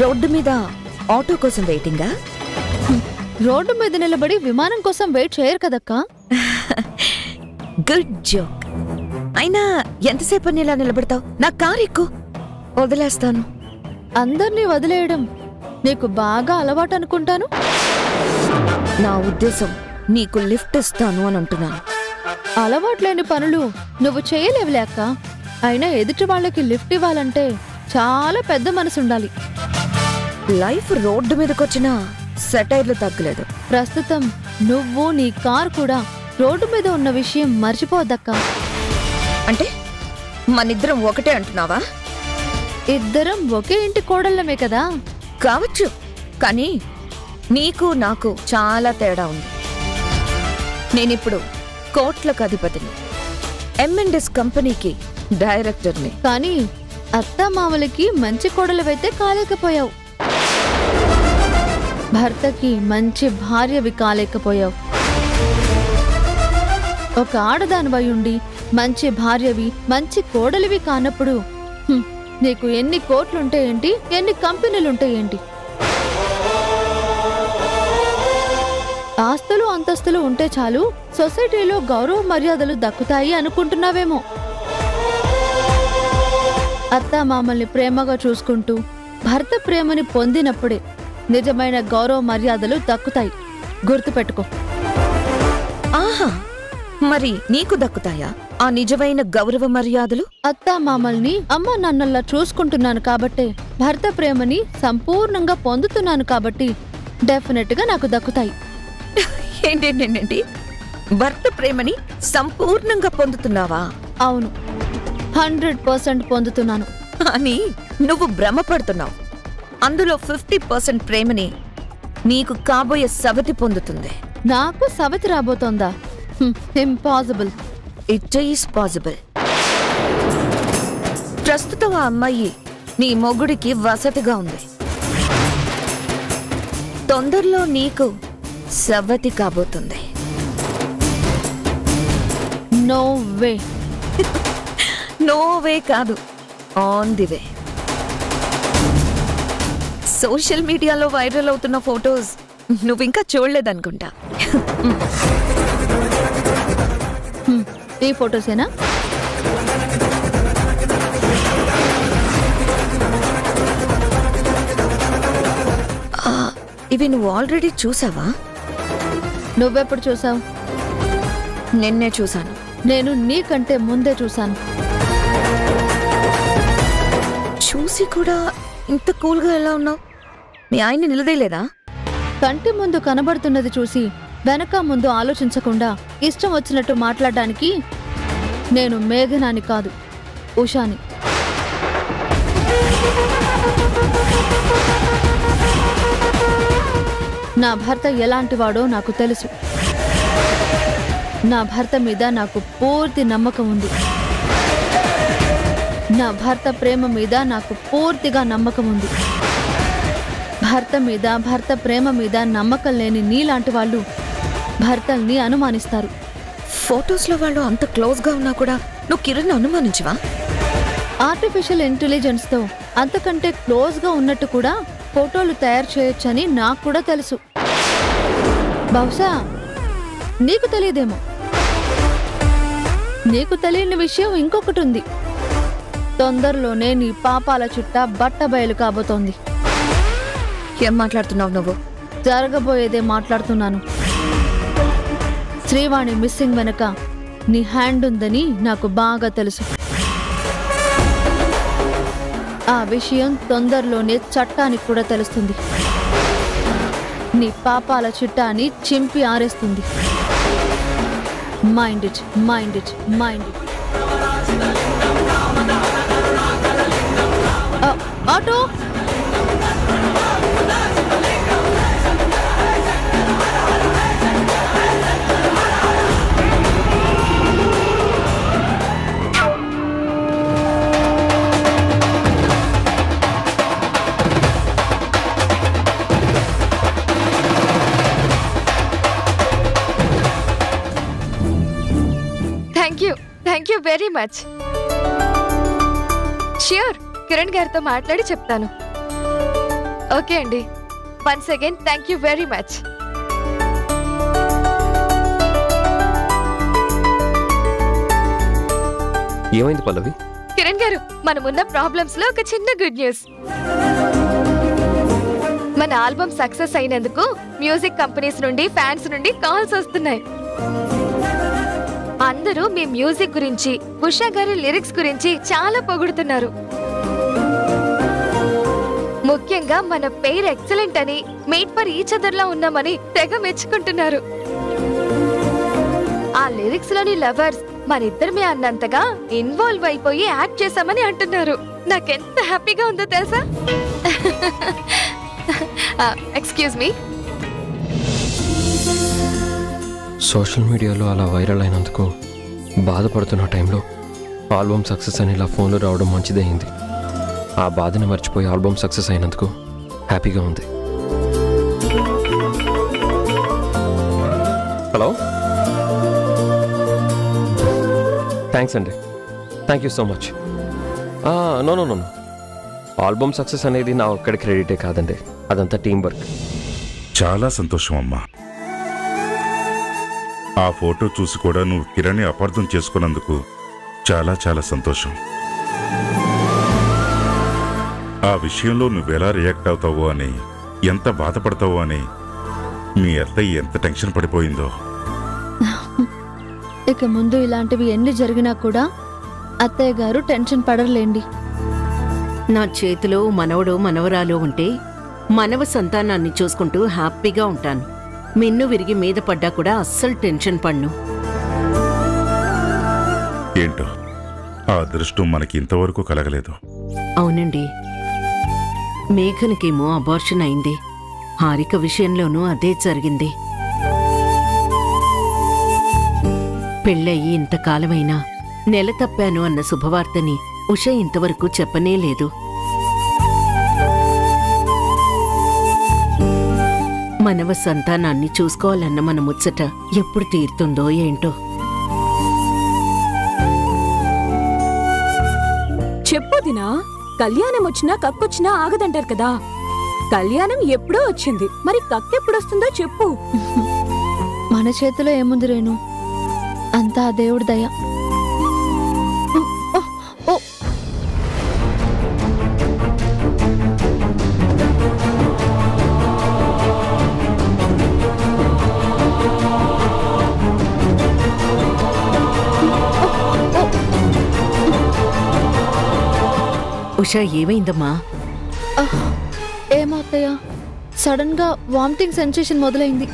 Road మీద auto కోసం వెయిటింగా? Road మీద నిలబడి విమానం కోసం వెయిట్ చేయరు కదక్కా. Good joke. అయినా ఎంతసేపు ఇలా నిలబడతావు? నా కారు ఎక్కు, వదిలేస్తాను. అందర్నీ వదిలేయడం నీకు బాగా అలవాటు అనుకుంటాను. నా ఉద్దేశం నీకు లిఫ్ట్ ఇస్తాను అని అంటున్నాను. అలవాట్లేని పనులు నువ్వు చేయలేవులే అక్క. అయినా ఎదుటి వాళ్ళకి లిఫ్ట్ ఇవ్వాలంటే చాలా పెద్ద మనసుండాలి. లైఫ్ రోడ్డు మీదకొచ్చినా సెటైర్లు తగ్గలేదు. ప్రస్తుతం నువ్వు నీ కార్ కూడా రోడ్డు మీద ఉన్న విషయం మర్చిపోవద్దక్కా. అంటే మనిద్దరం ఒకటే అంటున్నావా? ఇద్దరం ఒకే ఇంటి కోడళ్ళమే కదా. కావచ్చు, కానీ నీకు నాకు చాలా తేడా ఉంది. నేనిప్పుడు కోట్లకు అధిపతిని, M&S కంపెనీకి డైరెక్టర్ని. కానీ అత్తామామలకి మంచి కోడలవైతే కాలేకపోయావు, భర్తకి మంచి భార్యవి కాలేకపోయావు. ఒక ఆడదానివై ఉండి మంచి భార్యవి మంచి కోడలివి కానప్పుడు నీకు ఎన్ని కోట్లుంటే ఏంటి, ఎన్ని కంపెనీలుంటే ఏంటి? ఆస్తులు అంతస్తులు ఉంటే చాలు సొసైటీలో గౌరవ మర్యాదలు దక్కుతాయి అనుకుంటున్నావేమో. అత్తామామల్ని ప్రేమగా చూసుకుంటూ భర్త ప్రేమని పొందినప్పుడే నిజమైన గౌరవ మర్యాదలు దక్కుతాయి. గుర్తుపెట్టుకో. ఆహా, మరి నీకు దక్కుతాయా ఆ నిజమైన గౌరవ మర్యాదలు? అత్తామామల్ని అమ్మ నాన్నల్లా చూసుకుంటున్నాను కాబట్టే, భర్త ప్రేమని సంపూర్ణంగా పొందుతున్నాను కాబట్టి డెఫినెట్ గా నాకు దక్కుతాయి. ఏంటేంటేంటి? భర్త ప్రేమని సంపూర్ణంగా పొందుతున్నావా? అవును, 100% పొందుతున్నాను. అని నువ్వు భ్రమపడుతున్నావు. అందులో 50% ప్రేమని నీకు కాబోయే సవతి పొందుతుంది. నాకు సవతి రాబోతోందా? ఇంపాసిబుల్. It is possible. ప్రస్తుతం ఆ అమ్మాయి నీ మొగుడికి వసతిగా ఉంది. తొందరలో నీకు సవతి కాబోతుంది. No way. నో వే కాదు, ఆన్ ది వే. సోషల్ మీడియాలో వైరల్ అవుతున్న ఫొటోస్ నువ్వింకా చూడలేదనుకుంటా. ఈ ఫొటోసేనా? ఇవి నువ్వు ఆల్రెడీ చూసావా? నువ్వెప్పుడు చూసావు? నిన్నే చూశాను. నేను నీకంటే ముందే చూశాను. చూసి కూడా ఇంత కూల్గా ఎలా ఉన్నావు? మీ ఆయన్ని నిలదేలేదా? కంటి ముందు కనబడుతున్నది చూసి వెనక ముందు ఆలోచించకుండా ఇష్టం వచ్చినట్టు మాట్లాడడానికి నేను మేఘనాని కాదు, ఉషాని. నా భర్త ఎలాంటివాడో నాకు తెలుసు. నా భర్త మీద నాకు పూర్తి నమ్మకం ఉంది. నా భర్త ప్రేమ మీద నాకు పూర్తిగా నమ్మకం ఉంది. భర్త మీద, భర్త ప్రేమ మీద నమ్మకం లేని నీలాంటి వాళ్ళు భర్తల్ని అనుమానిస్తారు. ఫొటోస్లో వాళ్ళు అంత క్లోజ్గా ఉన్నా కూడా నువ్వు కిరణ్ అనుమానించవా? ఆర్టిఫిషియల్ ఇంటెలిజెన్స్తో అంతకంటే క్లోజ్గా ఉన్నట్టు కూడా ఫోటోలు తయారు చేయొచ్చని నాకు కూడా తెలుసు. బహుశా నీకు తెలియదేమో. నీకు తెలియని విషయం ఇంకొకటి ఉంది. తొందరలోనే నీ పాపాల చిట్టా బట్టబయలు కాబోతోంది. ఏం మాట్లాడుతున్నావు నువ్వు? జరగబోయేదే మాట్లాడుతున్నాను. శ్రీవాణి మిస్సింగ్ వెనక నీ హ్యాండ్ ఉందని నాకు బాగా తెలుసు. ఆ విషయం తొందరలోనే చట్టానికి కూడా తెలుస్తుంది. నీ పాపాల చిట్టాని చింపి ఆరేస్తుంది. Mind it, mind it, mind it. Auto! Thank you very much. Sure, Kiran గారితో మాట్లాడి చెప్తాను. ఓకే అండి. Once again thank you very much. ఏమైంది పల్లవి? కిరణ్ గారు, మనమున్న ప్రాబ్లమ్స్ లో ఒక చిన్న గుడ్ న్యూస్. మన ఆల్బమ్ సక్సెస్ అయినందుకు మ్యూజిక్ కంపెనీస్ నుండి, ఫ్యాన్స్ నుండి కాల్స్ వస్తున్నాయి. అందరూ మీ మ్యూజిక్ గురించి, ఉషా గారి లిరిక్స్ గురించి చాలా పొగుడుతున్నారు. ముఖ్యంగా మన పేరు ఎక్సలెంట్ అని, మేడ్ ఫర్ ఈచ్ అదర్ లా ఉన్నామని తెగ మెచ్చుకుంటున్నారు. ఆ లిరిక్స్ లోని లవర్స్ మనిద్దరమే అన్నంతగా ఇన్వాల్వ్ అయిపోయి యాక్ట్ చేశామని అంటున్నారు. నాకెంత హ్యాపీగా ఉందో తెలుసా? Excuse me. సోషల్ మీడియాలో అలా వైరల్ అయినందుకు బాధపడుతున్న టైంలో ఆల్బమ్ సక్సెస్ అని ఇలా ఫోన్లో రావడం మంచిదైంది. ఆ బాధని మర్చిపోయి ఆల్బమ్ సక్సెస్ అయినందుకు హ్యాపీగా ఉంది. హలో, థ్యాంక్స్ అండి. Thank you so much. No no no no album success అనేది నా ఒక్కడి క్రెడిటే కాదండి, అదంతా టీం వర్క్. చాలా సంతోషం అమ్మా. ఆ ఫోటో చూసి కూడా నువ్వు కిరణ్ని అపార్థం చేసుకున్నందుకు చాలా చాలా సంతోషం. ఆ విషయంలో నువ్వెలా రియాక్ట్ అవుతావో అని, ఎంత బాధపడతావో అని మీ అత్తయ్య ఎంత టెన్షన్ పడిపోయిందో. ఇక ముందు ఇలాంటివి ఎన్ని జరిగినా కూడా అత్తయ్య గారు టెన్షన్ పడర్లేండి. నా చేతిలో మనవడు మనవరాలు ఉంటే మనవ సంతానాన్ని చూసుకుంటూ హ్యాపీగా ఉంటాను. మిన్ను విరిగి మీద పడ్డా కూడా అస్సలు టెన్షన్ పడ్ను. ఏంటో ఆ అదృష్టం మనకి ఇంతవరకు కలగలేదు. అవునండి, మేఘనకేమో అబార్షన్ అయింది. హారిక విషయంలోనూ అదే జరిగింది. పెళ్ళయి ఇంతకాలమైనా నెల తప్పాను అన్న శుభవార్తని ఉష ఇంతవరకు చెప్పనే లేదు. మనవ సంతానాన్ని చూసుకోవాలన్న మన ముచ్చట ఎప్పుడు తీరుతుందో ఏంటో. చెప్పుదినా, కళ్యాణం వచ్చినా కక్కొచ్చినా ఆగదంటారు కదా. కళ్యాణం ఎప్పుడో వచ్చింది, మరి కక్కెప్పుడొస్తుందో చెప్పు. మన చేతిలో ఏముంది రేణు, అంతా ఆ దేవుడి దయ. ఉషా, ఏమైందమ్మా? ఏమో అత్తయ్య, సడన్ గా వామిటింగ్ సెన్సేషన్ మొదలైంది.